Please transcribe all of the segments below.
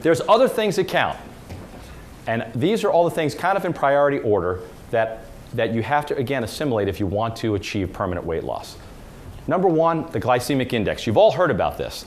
There's other things that count. And these are all the things kind of in priority order that you have to, again, assimilate if you want to achieve permanent weight loss. Number one, the glycemic index. You've all heard about this.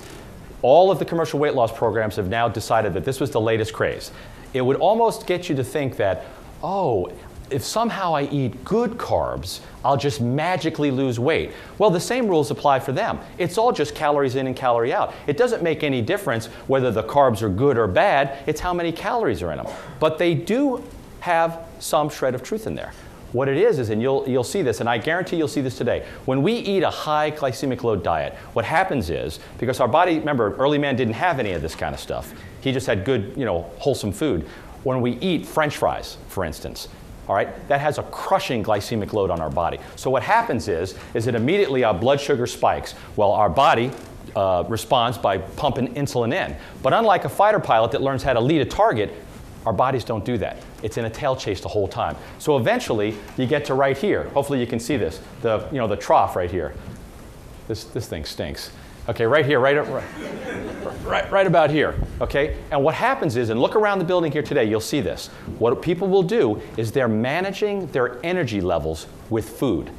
All of the commercial weight loss programs have now decided that this was the latest craze. It would almost get you to think that, oh, if somehow I eat good carbs, I'll just magically lose weight. Well, the same rules apply for them. It's all just calories in and calorie out. It doesn't make any difference whether the carbs are good or bad. It's how many calories are in them. But they do have some shred of truth in there. What it is, and you'll see this, and I guarantee you'll see this today. When we eat a high glycemic load diet, what happens is, because our body, remember, early man didn't have any of this kind of stuff. He just had good, wholesome food. When we eat French fries, for instance, all right, that has a crushing glycemic load on our body. So what happens is that immediately our blood sugar spikes. Well, our body responds by pumping insulin in. But unlike a fighter pilot that learns how to lead a target, our bodies don't do that. It's in a tail chase the whole time. So eventually, you get to right here. Hopefully you can see this, the trough right here. This thing stinks. Okay, right here, right about here, okay? And what happens is, and look around the building here today, you'll see this. What people will do is they're managing their energy levels with food.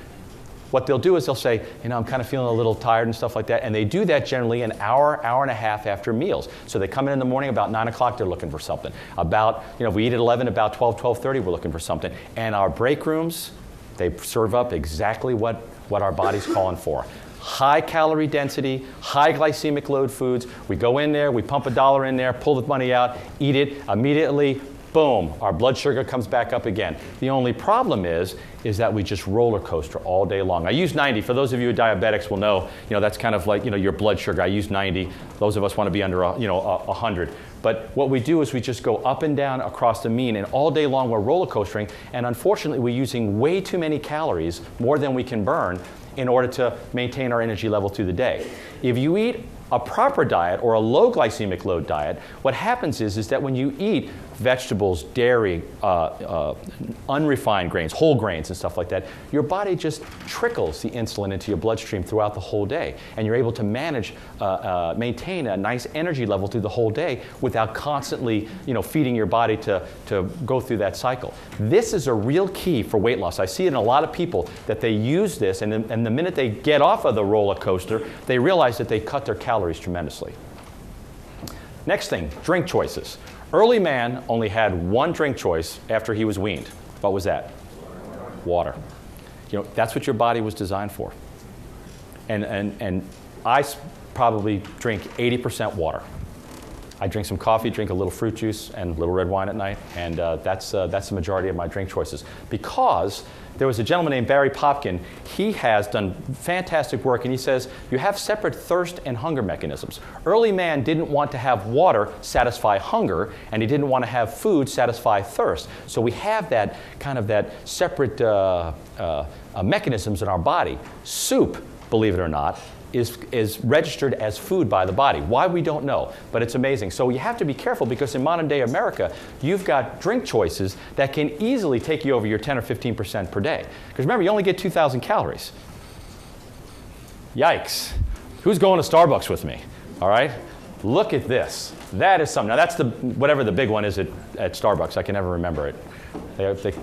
What they'll do is they'll say, I'm kind of feeling a little tired and stuff like that, and they do that generally an hour, hour and a half after meals. So they come in the morning, about 9 o'clock, they're looking for something. About, if we eat at 11, about 12, 12:30, we're looking for something. And our break rooms, they serve up exactly what our body's calling for. High calorie density, high glycemic load foods. We go in there, we pump $1 in there, pull the money out, eat it, immediately, boom, our blood sugar comes back up again. The only problem is that we just roller coaster all day long. I use 90. For those of you who are diabetics will know, that's kind of like, your blood sugar. I use 90. Those of us want to be under, 100. But what we do is we just go up and down across the mean, and all day long we're roller coastering, and unfortunately we're using way too many calories, more than we can burn, in order to maintain our energy level through the day. If you eat a proper diet or a low glycemic load diet, what happens is that when you eat vegetables, dairy, unrefined grains, whole grains and stuff like that, your body just trickles the insulin into your bloodstream throughout the whole day. And you're able to maintain a nice energy level through the whole day without constantly feeding your body to go through that cycle. This is a real key for weight loss. I see it in a lot of people that they use this, and the minute they get off of the roller coaster, they realize that they cut their calories tremendously. Next thing, drink choices. Early man only had one drink choice after he was weaned. What was that? Water. That's what your body was designed for. And I probably drink 80% water. I drink some coffee, drink a little fruit juice, and a little red wine at night, and that's the majority of my drink choices. Because there was a gentleman named Barry Popkin. He has done fantastic work, and he says you have separate thirst and hunger mechanisms. Early man didn't want to have water satisfy hunger, and he didn't want to have food satisfy thirst. So we have that separate mechanisms in our body. Soup, believe it or not, is registered as food by the body. Why, we don't know, but it's amazing. So you have to be careful, because in modern day America, you've got drink choices that can easily take you over your 10 or 15% per day. Because remember, you only get 2,000 calories. Yikes. Who's going to Starbucks with me? All right? Look at this. That is something. Now that's whatever the big one is at Starbucks. I can never remember it. They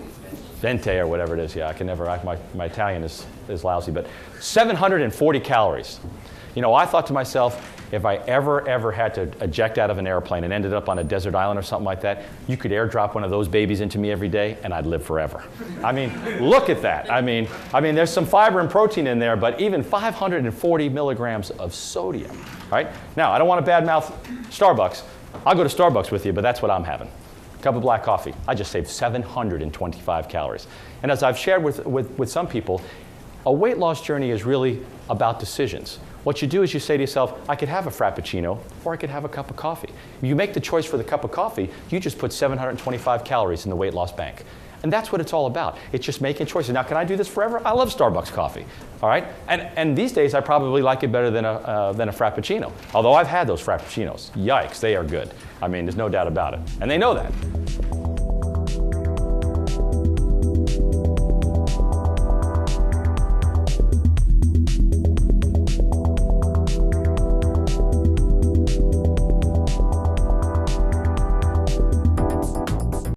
Vente or whatever it is. Yeah, I can never, my Italian is lousy, but 740 calories. I thought to myself, if I ever had to eject out of an airplane and ended up on a desert island or something like that, you could airdrop one of those babies into me every day and I'd live forever. I mean, look at that. I mean, there's some fiber and protein in there, but even 540 milligrams of sodium, right? Now, I don't want to badmouth Starbucks. I'll go to Starbucks with you, but that's what I'm having. Cup of black coffee. I just saved 725 calories. And as I've shared with some people, a weight loss journey is really about decisions. What you do is you say to yourself, I could have a Frappuccino, or I could have a cup of coffee. If you make the choice for the cup of coffee, you just put 725 calories in the weight loss bank. And that's what it's all about. It's just making choices. Now, can I do this forever? I love Starbucks coffee, all right? And these days, I probably like it better than a Frappuccino. Although I've had those Frappuccinos. Yikes, they are good. I mean, there's no doubt about it. And they know that.